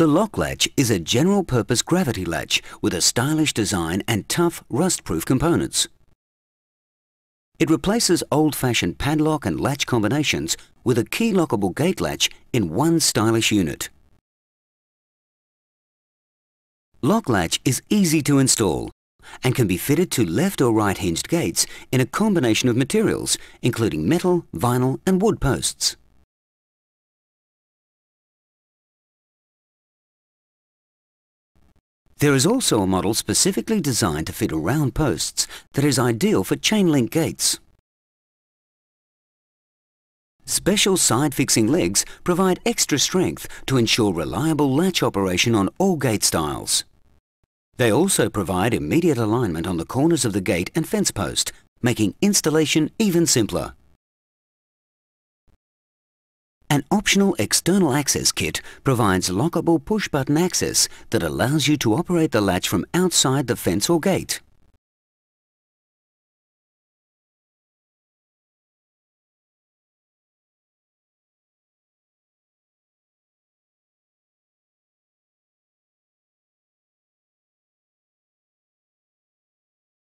The Lokk-Latch is a general-purpose gravity latch with a stylish design and tough, rust-proof components. It replaces old-fashioned padlock and latch combinations with a key-lockable gate latch in one stylish unit. Lokk-Latch is easy to install and can be fitted to left or right hinged gates in a combination of materials, including metal, vinyl and wood posts. There is also a model specifically designed to fit around posts that is ideal for chain-link gates. Special side-fixing legs provide extra strength to ensure reliable latch operation on all gate styles. They also provide immediate alignment on the corners of the gate and fence post, making installation even simpler. An optional external access kit provides lockable push-button access that allows you to operate the latch from outside the fence or gate.